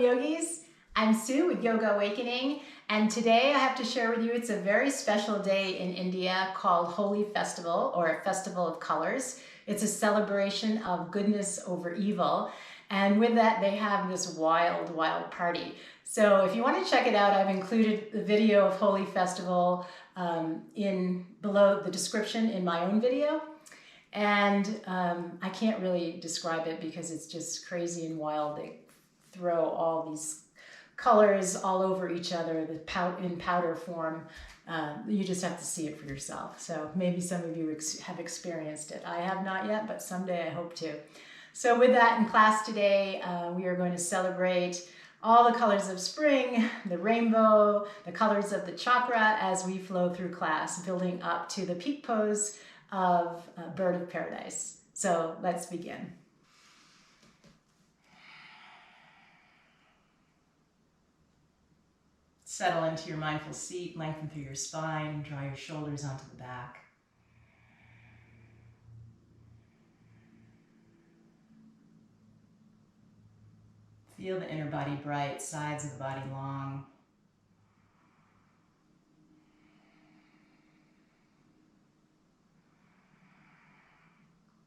yogis. I'm Sue with Yoga Awakening, and today I have to share with you it's a very special day in India called Holi Festival, or a Festival of Colors. It's a celebration of goodness over evil, and with that they have this wild party. So if you want to check it out, I've included the video of Holi Festival below the description in my own video. And I can't really describe it because it's just crazy and wild. They throw all these colors all over each other in powder form. You just have to see it for yourself. So maybe some of you have experienced it. I have not yet, but someday I hope to. So with that, in class today, we are going to celebrate all the colors of spring, the rainbow, the colors of the chakra as we flow through class, building up to the peak pose of Bird of Paradise. So let's begin. Settle into your mindful seat, lengthen through your spine, draw your shoulders onto the back. Feel the inner body bright, sides of the body long.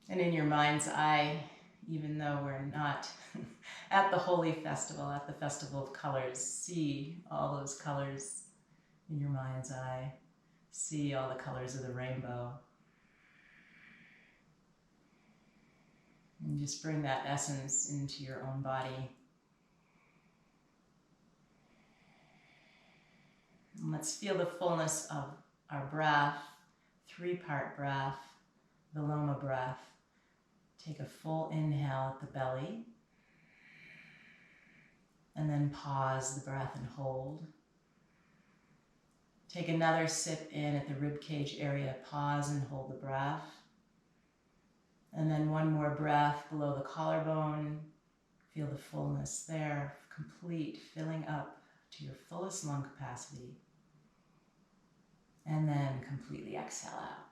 And in your mind's eye, even though we're not at the Holi Festival, at the Festival of Colors, see all those colors in your mind's eye. See all the colors of the rainbow. And just bring that essence into your own body. And let's feel the fullness of our breath, three-part breath, Viloma breath. Take a full inhale at the belly, and then pause the breath and hold. Take another sip in at the ribcage area, pause and hold the breath. And then one more breath below the collarbone. Feel the fullness there, complete, filling up to your fullest lung capacity. And then completely exhale out.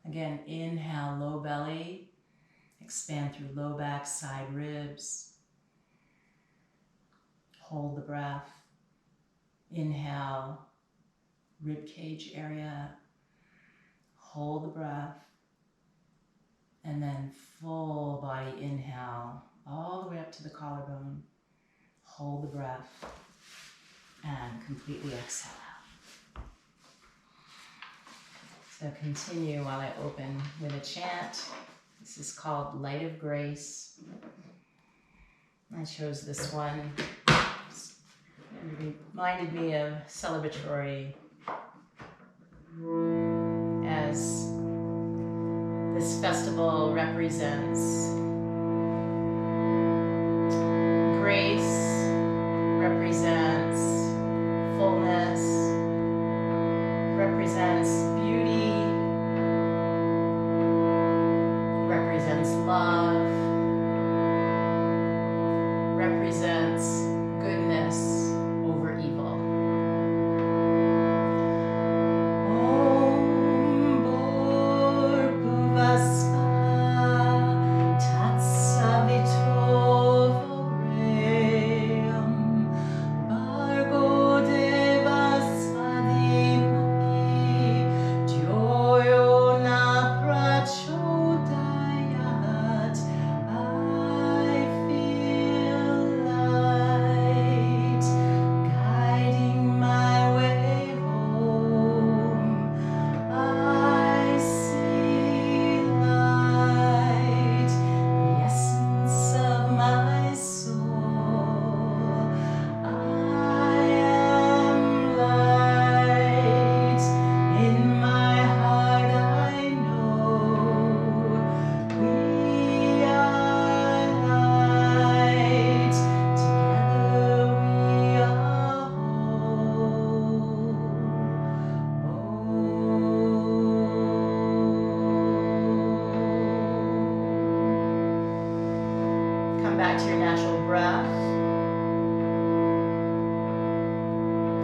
Again, inhale, low belly, expand through low back, side ribs. Hold the breath. Inhale, rib cage area. Hold the breath. And then full body inhale, all the way up to the collarbone. Hold the breath and completely exhale out. So continue while I open with a chant. This is called Light of Grace. I chose this one. It reminded me of celebratory as this festival represents grace, represents fullness, represents beauty, represents love, represents goodness over evil. Om Bhurvasva Tatsavitovarenyam Bhargo Devasva Dhimaki Dhyo Yo Na Prachodayat. I feel light guiding my way home. I see light, the essence of my soul. I am light, in my heart I know. We are light, together we are whole. Come back to your natural breath.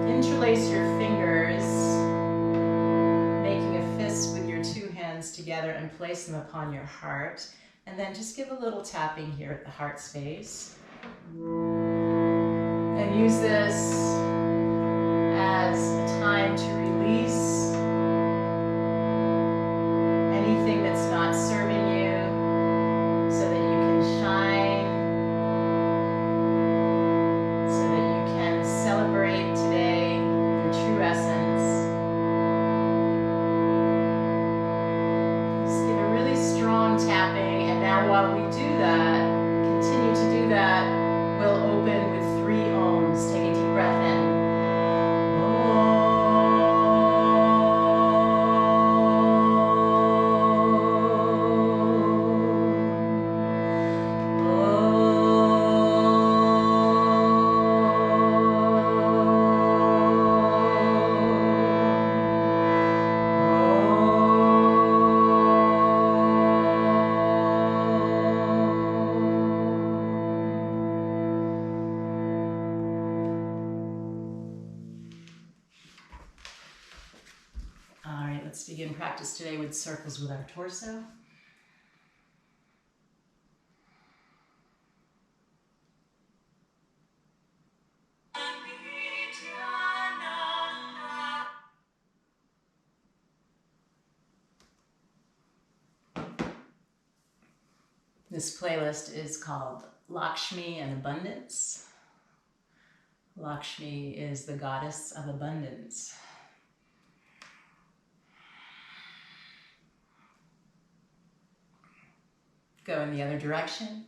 Interlace your fingers, making a fist with your two hands together, and place them upon your heart. And then just give a little tapping here at the heart space. And use this as a time to release anything that's not serving you so that you can shine, so that you can celebrate today your true essence. Just give a really strong tapping, and now while we do that, continue to do that, we'll open with 3 ohms. Take a deep breath in. All right, let's begin practice today with circles with our torso. This playlist is called Lakshmi and Abundance. Lakshmi is the goddess of abundance. Go in the other direction.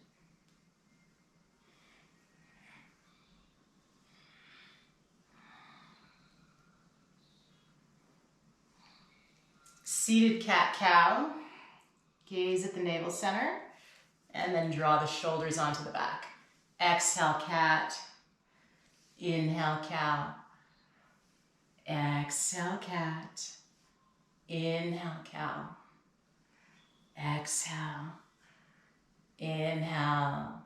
Seated cat-cow. Gaze at the navel center. And then draw the shoulders onto the back. Exhale, cat. Inhale, cow. Exhale, cat. Inhale, cow. Exhale. Inhale.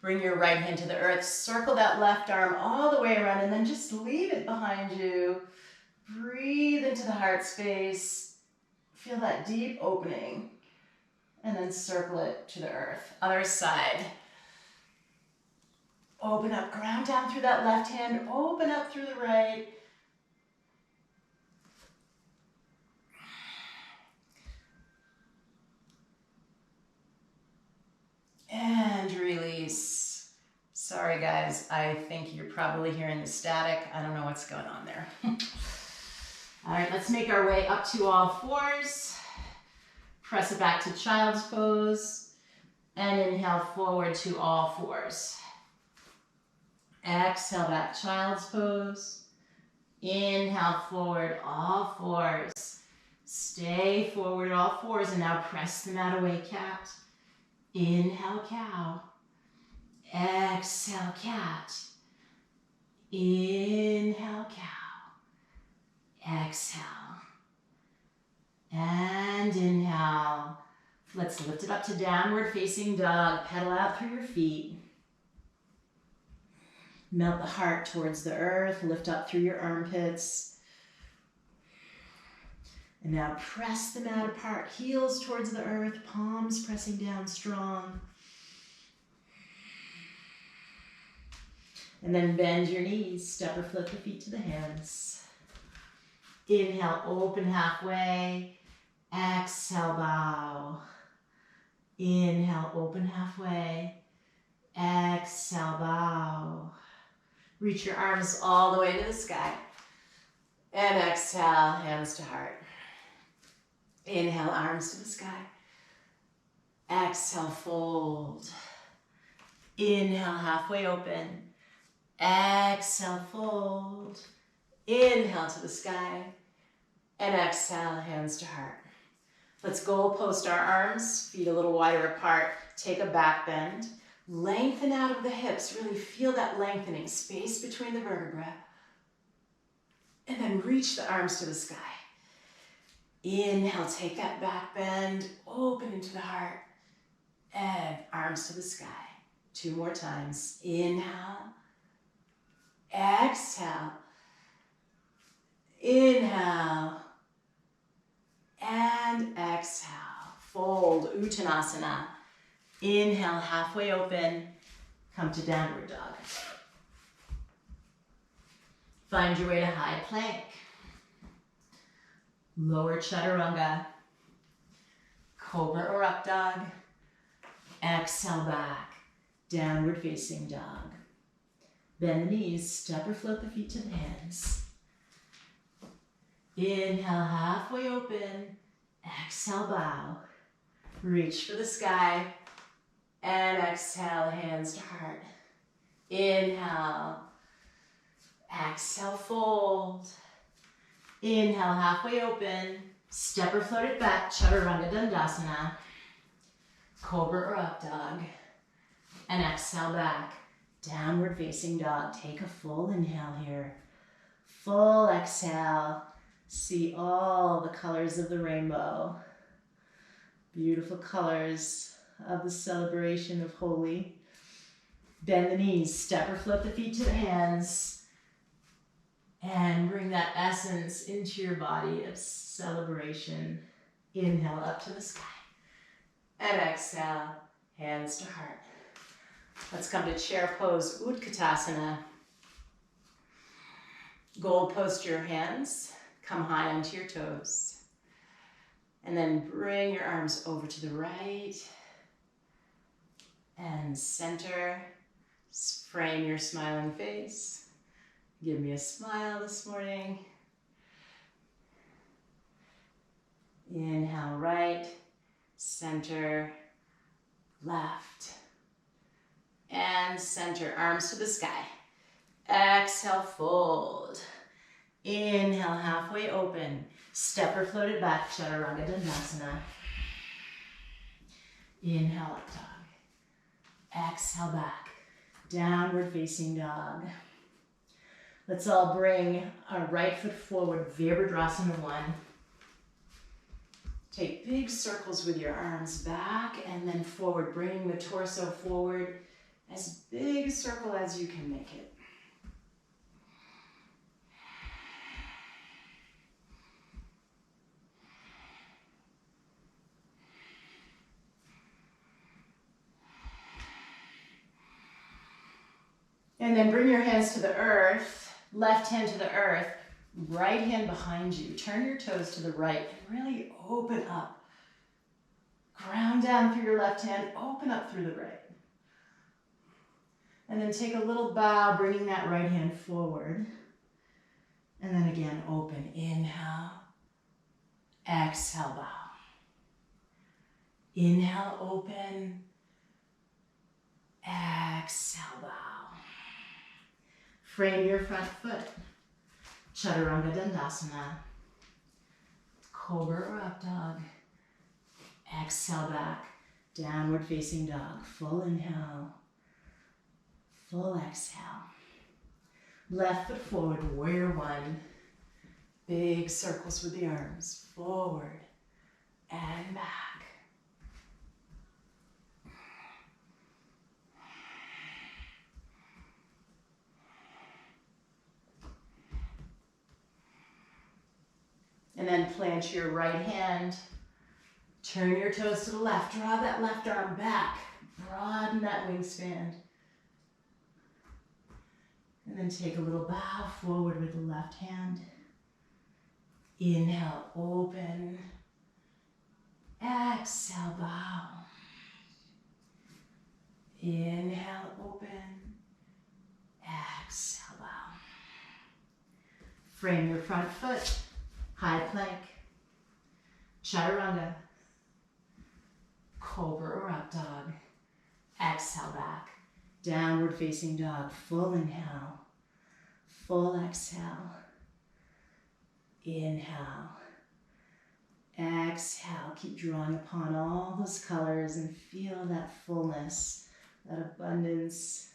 Bring your right hand to the earth. Circle that left arm all the way around and then just leave it behind you. Breathe into the heart space. Feel that deep opening. And then circle it to the earth. Other side. Open up, ground down through that left hand. Open up through the right. And release. Sorry guys, I think you're probably hearing the static. I don't know what's going on there. All right, let's make our way up to all fours. Press it back to child's pose. And inhale forward to all fours. Exhale back, child's pose. Inhale forward, all fours. Stay forward, all fours. And now press the mat away, cat. Inhale, cow. Exhale, cat. Inhale, cow. Exhale. And inhale. Let's lift it up to downward facing dog. Pedal out through your feet. Melt the heart towards the earth. Lift up through your armpits. And now press the mat apart. Heels towards the earth. Palms pressing down strong. And then bend your knees. Step or flip the feet to the hands. Inhale, open halfway. Exhale, bow. Inhale, open halfway. Exhale, bow. Reach your arms all the way to the sky. And exhale, hands to heart. Inhale, arms to the sky. Exhale, fold. Inhale, halfway open. Exhale, fold. Inhale to the sky. And exhale, hands to heart. Let's goal post our arms, feet a little wider apart. Take a back bend. Lengthen out of the hips. Really feel that lengthening, space between the vertebrae. And then reach the arms to the sky. Inhale, take that back bend, open into the heart. And arms to the sky. 2 more times. Inhale. Exhale. Inhale. And exhale. Fold, Uttanasana. Inhale, halfway open. Come to downward dog. Find your way to high plank. Lower chaturanga. Cobra or up dog. Exhale back. Downward facing dog. Bend the knees, step or float the feet to the hands. Inhale, halfway open. Exhale, bow. Reach for the sky. And exhale, hands to heart. Inhale. Exhale, fold. Inhale, halfway open. Step or float it back, chaturanga dandasana. Cobra or up dog. And exhale back. Downward facing dog. Take a full inhale here. Full exhale. See all the colors of the rainbow. Beautiful colors of the celebration of Holi. Bend the knees, step or float the feet to the hands. And bring that essence into your body of celebration. Inhale up to the sky. And exhale, hands to heart. Let's come to chair pose, Utkatasana. Gold post your hands. Come high onto your toes. And then bring your arms over to the right. And center. Frame your smiling face. Give me a smile this morning. Inhale, right, center, left, and center. Arms to the sky. Exhale, fold. Inhale, halfway open. Step or float it back, chaturanga dandasana. Inhale, up dog. Exhale, back. Downward facing dog. Let's all bring our right foot forward, Virabhadrasana 1. Take big circles with your arms back and then forward, bringing the torso forward, as big a circle as you can make it. And then bring your hands to the earth, left hand to the earth, right hand behind you. Turn your toes to the right and really open up. Ground down through your left hand, open up through the right. And then take a little bow, bringing that right hand forward. And then again, open. Inhale, exhale, bow. Inhale, open, exhale, bow. Frame your front foot. Chaturanga dandasana. Cobra or up dog. Exhale back. Downward facing dog. Full inhale. Full exhale. Left foot forward, warrior 1. Big circles with the arms. Forward and back. And then plant your right hand. Turn your toes to the left. Draw that left arm back. Broaden that wingspan. And then take a little bow forward with the left hand. Inhale, open. Exhale, bow. Inhale, open. Exhale, bow. Frame your front foot. High plank, chaturanga, cobra or up dog. Exhale back, downward facing dog. Full inhale, full exhale. Inhale, exhale. Keep drawing upon all those colors and feel that fullness, that abundance,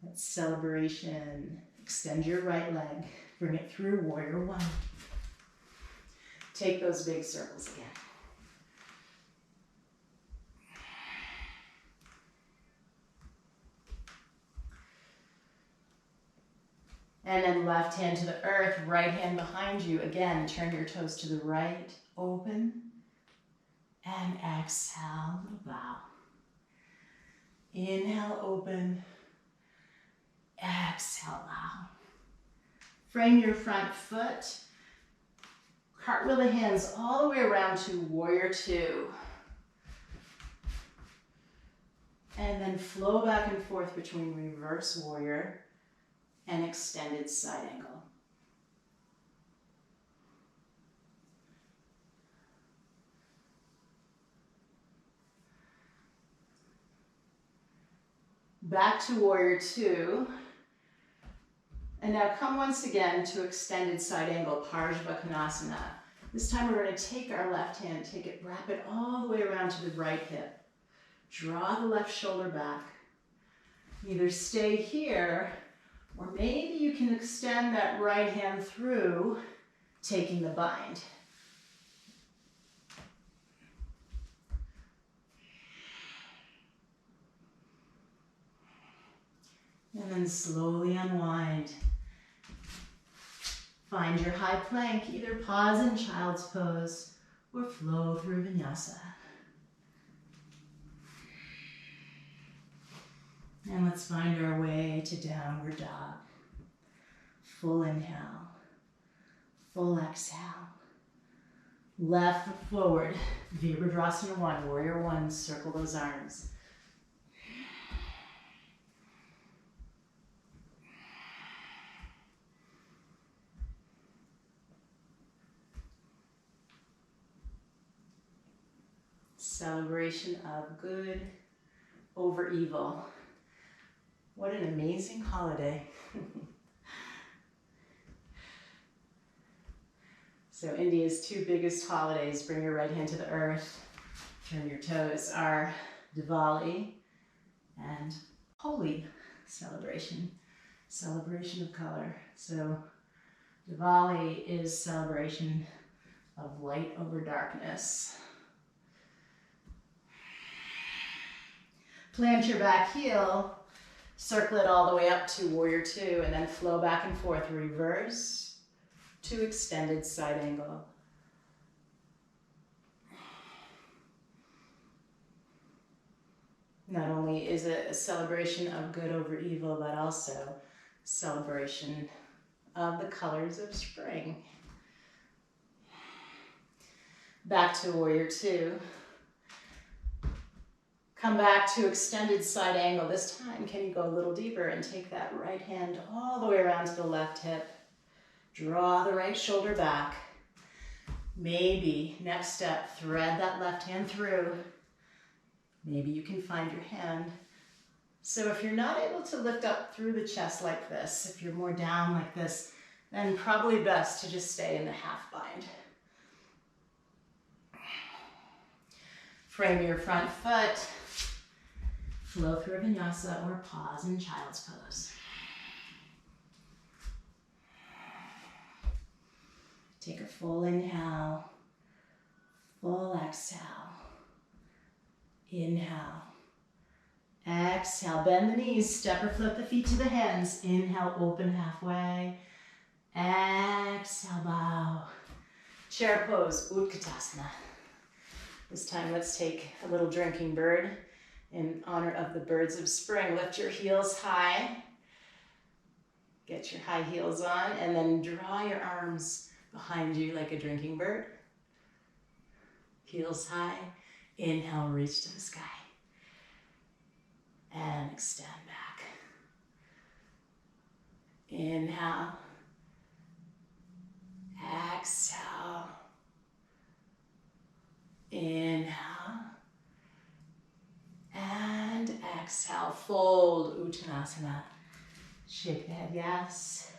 that celebration. Extend your right leg. Bring it through, warrior 1. Take those big circles again. And then left hand to the earth, right hand behind you. Again, turn your toes to the right, open, and exhale, little bow. Inhale, open. Exhale, bow. Frame your front foot. Cartwheel the hands all the way around to warrior two. And then flow back and forth between reverse warrior and extended side angle. Back to warrior two. And now come once again to extended side angle, Parsvakonasana. This time we're going to take our left hand, wrap it all the way around to the right hip. Draw the left shoulder back. Either stay here, or maybe you can extend that right hand through, taking the bind. And then slowly unwind. Find your high plank, either pause in child's pose or flow through vinyasa. And let's find our way to downward dog. Full inhale, full exhale. Left foot forward, Virabhadrasana 1, warrior 1, circle those arms. Celebration of good over evil. What an amazing holiday. So India's two biggest holidays, bring your right hand to the earth, turn your toes, are Diwali and Holi celebration of color. So Diwali is celebration of light over darkness. Plant your back heel, circle it all the way up to warrior two, and then flow back and forth, reverse to extended side angle. Not only is it a celebration of good over evil, but also a celebration of the colors of spring. Back to warrior two. Come back to extended side angle. This time, can you go a little deeper and take that right hand all the way around to the left hip. Draw the right shoulder back. Maybe, next step, thread that left hand through. Maybe you can find your hand. So if you're not able to lift up through the chest like this, if you're more down like this, then probably best to just stay in the half bind. Frame your front foot. Flow through a vinyasa or pause in child's pose. Take a full inhale, full exhale. Inhale, exhale, bend the knees, step or flip the feet to the hands. Inhale, open halfway. Exhale, bow. Chair pose, Utkatasana. This time let's take a little drinking bird in honor of the birds of spring. Lift your heels high. Get your high heels on and then draw your arms behind you like a drinking bird. Heels high. Inhale, reach to the sky. And extend back. Inhale. Exhale. Inhale. And exhale. Fold Uttanasana. Shake the head yes.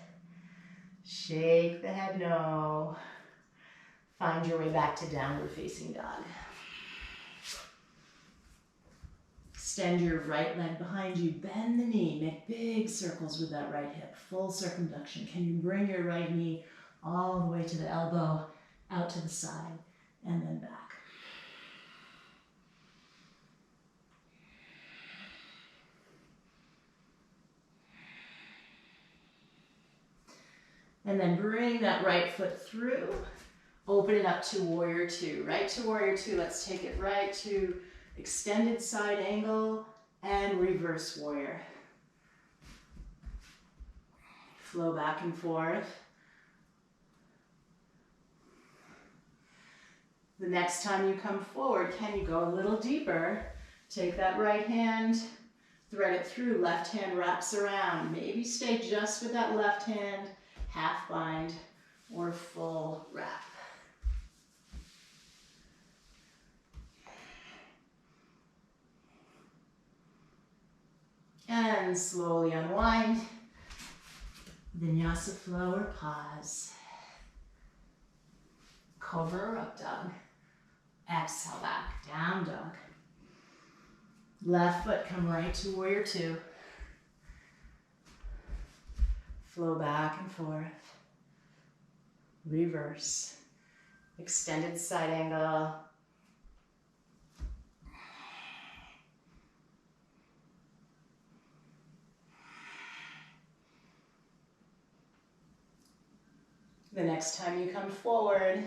Shake the head no. Find your way back to downward facing dog. Extend your right leg behind you, bend the knee, make big circles with that right hip, full circumduction. Can you bring your right knee all the way to the elbow, out to the side, and then back. And then bring that right foot through, open it up to warrior two. Right to warrior two, let's take it right to extended side angle, And reverse warrior. Flow back and forth. The next time you come forward, can you go a little deeper? Take that right hand, thread it through, left hand wraps around. Maybe stay just with that left hand, half bind or full wrap. And slowly unwind. Vinyasa flow or pause. Cobra or up dog. Exhale back, down dog. Left foot come right to warrior two. Flow back and forth. Reverse. Extended side angle. The next time you come forward,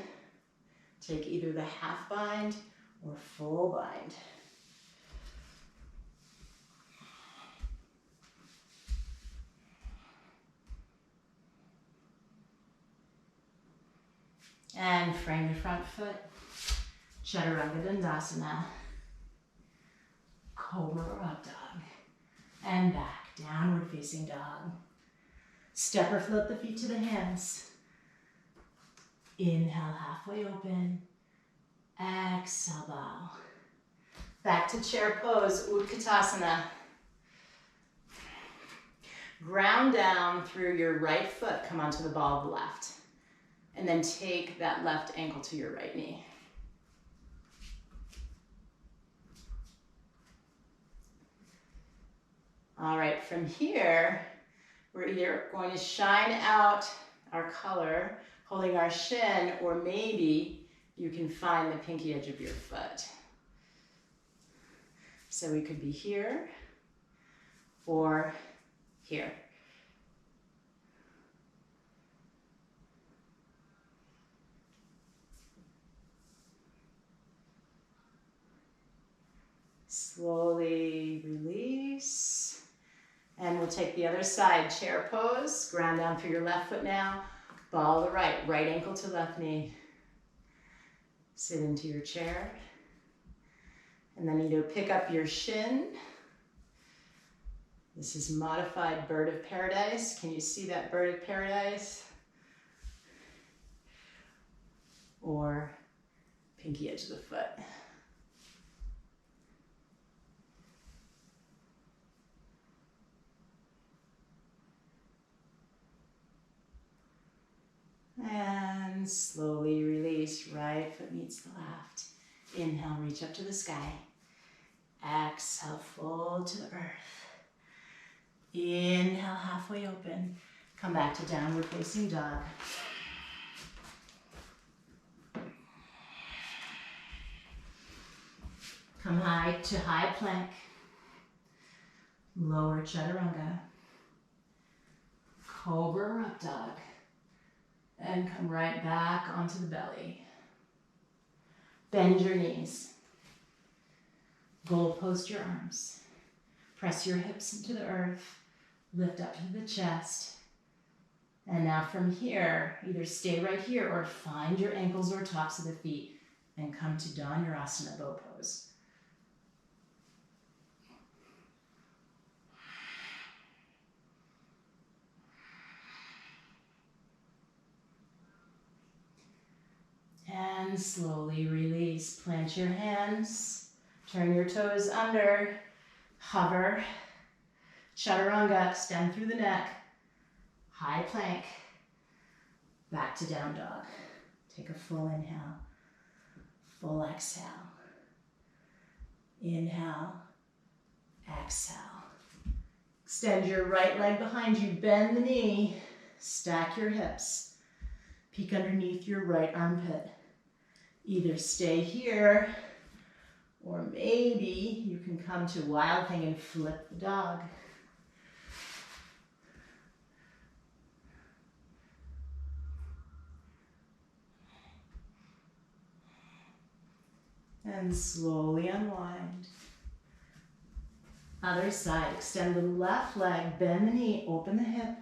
take either the half bind or full bind. And frame your front foot. Chaturanga Dandasana. Cobra or up dog. And back, downward facing dog. Step or float the feet to the hands. Inhale, halfway open. Exhale, bow. Back to chair pose, Utkatasana. Ground down through your right foot, come onto the ball of the left. And then take that left ankle to your right knee. All right, from here, we're either going to shine out our color, holding our shin, or maybe you can find the pinky edge of your foot. So we could be here or here. Slowly release. And we'll take the other side, chair pose. Ground down through your left foot now. Ball the right, right ankle to left knee. Sit into your chair. And then you pick up your shin. This is modified bird of paradise. Can you see that bird of paradise? Or pinky edge of the foot. And slowly release, right foot meets the left. Inhale, reach up to the sky. Exhale, fold to the earth. Inhale, halfway open. Come back to downward facing dog. Come high to high plank. Lower chaturanga. Cobra or up dog. And come right back onto the belly. Bend your knees. Goal post your arms. Press your hips into the earth. Lift up to the chest. And now from here, either stay right here or find your ankles or tops of the feet and come to Dhanurasana bow pose. And slowly release. Plant your hands. Turn your toes under. Hover. Chaturanga. Extend through the neck. High plank. Back to down dog. Take a full inhale. Full exhale. Inhale. Exhale. Extend your right leg behind you. Bend the knee. Stack your hips. Peek underneath your right armpit. Either stay here, or maybe you can come to wild thing and flip the dog. And slowly unwind. Other side, extend the left leg, bend the knee, open the hip.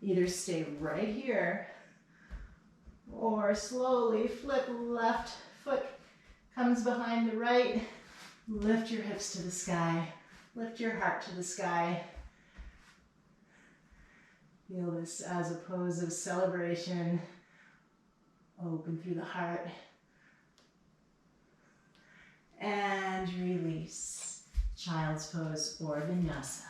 Either stay right here or slowly flip left foot comes behind the right. Lift your hips to the sky. Lift your heart to the sky. Feel this as a pose of celebration. Open through the heart. And release. Child's pose or vinyasa.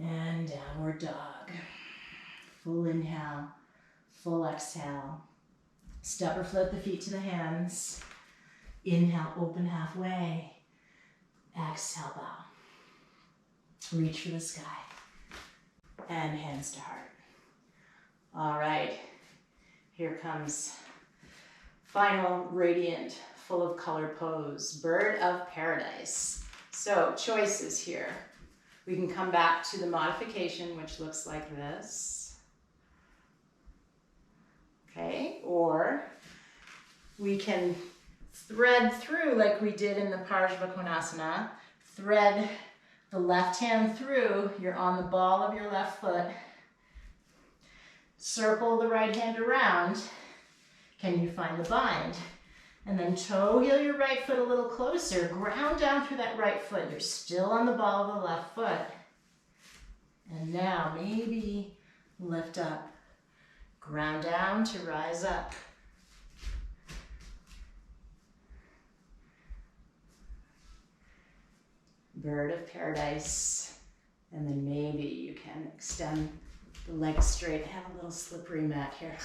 And downward dog. Full inhale, full exhale. Step or float the feet to the hands. Inhale, open halfway. Exhale, bow. Reach for the sky. And hands to heart. All right, here comes final radiant, full of color pose, bird of paradise. So choices here. We can come back to the modification, which looks like this. Okay, or we can thread through like we did in the Parsvakonasana. Thread the left hand through. You're on the ball of your left foot. Circle the right hand around. Can you find the bind? And then toe heel your right foot a little closer. Ground down through that right foot. You're still on the ball of the left foot. And now maybe lift up. Ground down to rise up. Bird of paradise. And then maybe you can extend the legs straight. I have a little slippery mat here.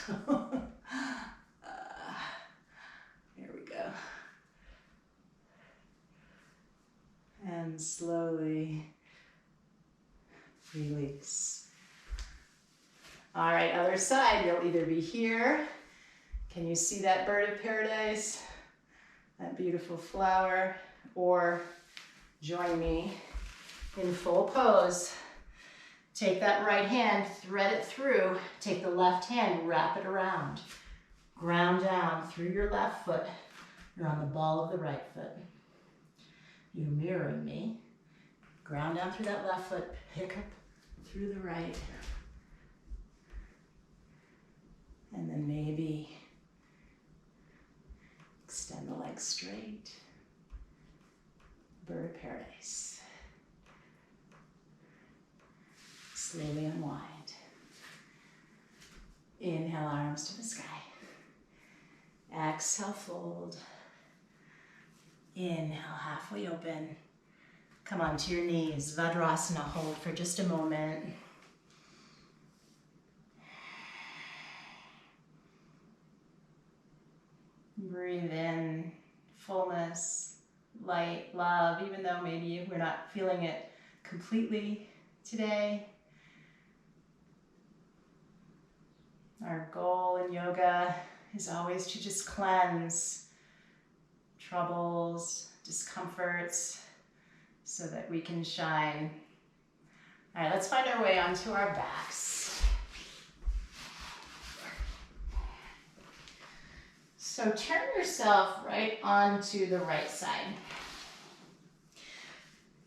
Here we go. And slowly release. All right, other side. You'll either be here. Can you see that bird of paradise? That beautiful flower. Or join me in full pose. Take that right hand, thread it through. Take the left hand, wrap it around. Ground down through your left foot. You're on the ball of the right foot. You're mirroring me. Ground down through that left foot. Pick up through the right. And then maybe extend the legs straight. Bird of paradise. Slowly unwind. Inhale, arms to the sky. Exhale, fold. Inhale, halfway open. Come onto your knees. Vajrasana, hold for just a moment. Breathe in fullness, light, love, even though maybe we're not feeling it completely today. Our goal in yoga is always to just cleanse troubles, discomforts, so that we can shine. All right, let's find our way onto our backs. So turn yourself right onto the right side.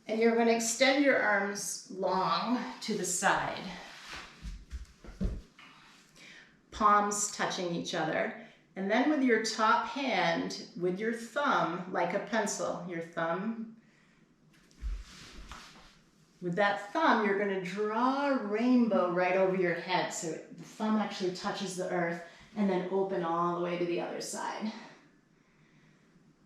And you're going to extend your arms long to the side. Palms touching each other. And then with your top hand, with your thumb, like a pencil, your thumb, with that thumb, you're going to draw a rainbow right over your head. So the thumb actually touches the earth, and then open all the way to the other side.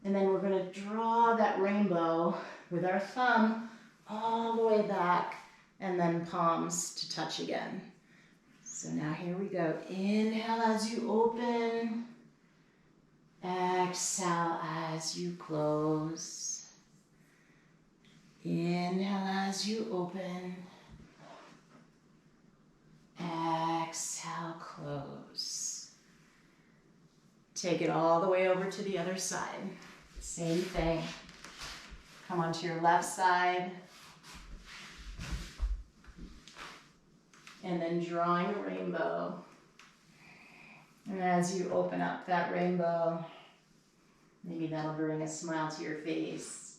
And then we're going to draw that rainbow with our thumb all the way back, and then palms to touch again. So now here we go. Inhale as you open. Exhale as you close. Inhale as you open. Exhale, close. Take it all the way over to the other side. Same thing. Come onto your left side. And then drawing a rainbow. And as you open up that rainbow, maybe that'll bring a smile to your face.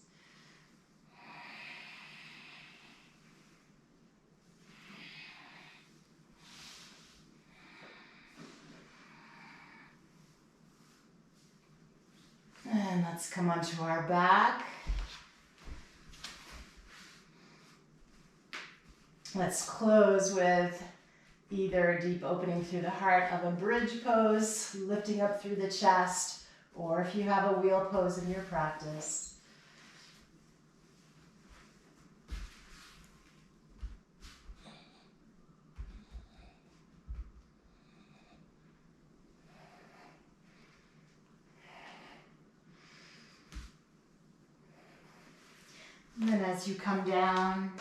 And let's come onto our back. Let's close with either a deep opening through the heart of a bridge pose, lifting up through the chest, or if you have a wheel pose in your practice. And then as you come down,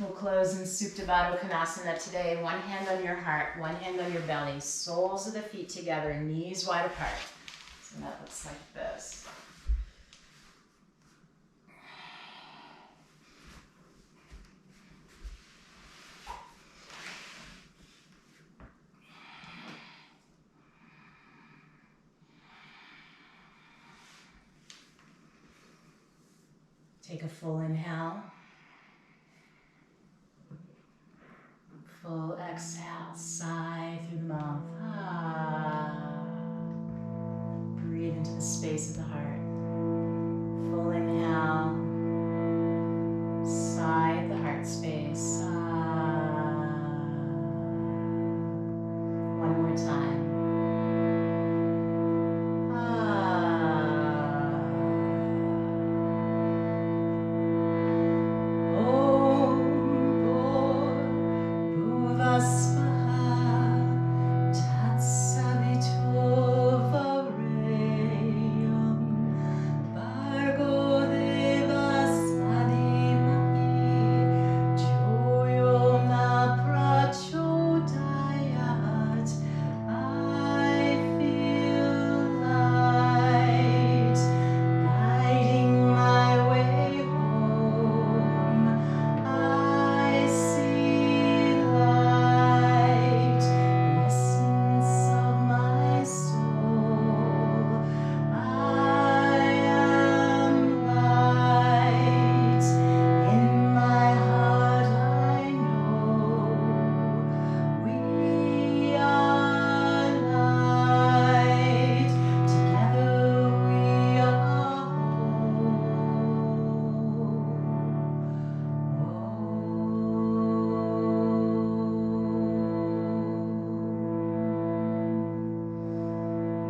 we'll close in Supta Baddha Konasana today. One hand on your heart, one hand on your belly, soles of the feet together, knees wide apart. So that looks like this. Take a full inhale. Full exhale, sigh through the mouth. Breathe into the space of the heart. Full inhale, sigh at the heart space. One more time.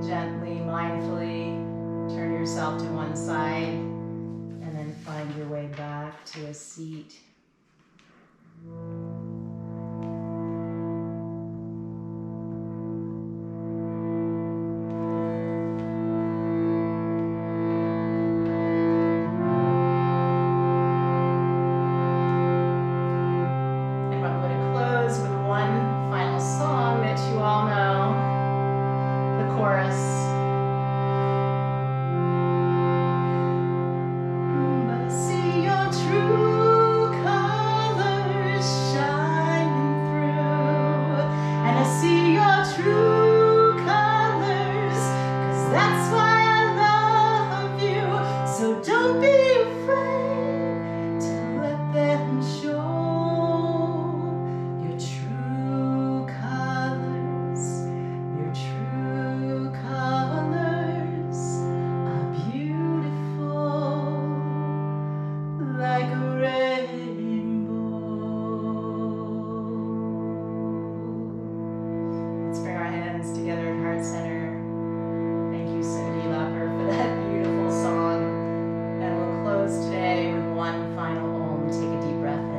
Gently, mindfully turn yourself to one side and then find your way back to a seat. And I'm going to close with one final song that you all know. The chorus. But I see your true colors shining through, and I see your true colors, 'cause that's why I love you. So don't be afraid to let them show your true colors. Your true colors are beautiful, like a rainbow. Let's bring our hands together at heart center. Thank you, Cindy Lapper, for that beautiful song. And we'll close today with one final Om. Take a deep breath in.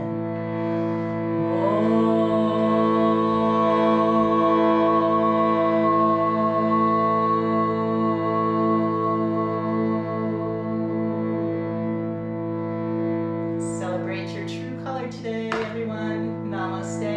Celebrate your true color today, everyone. Namaste.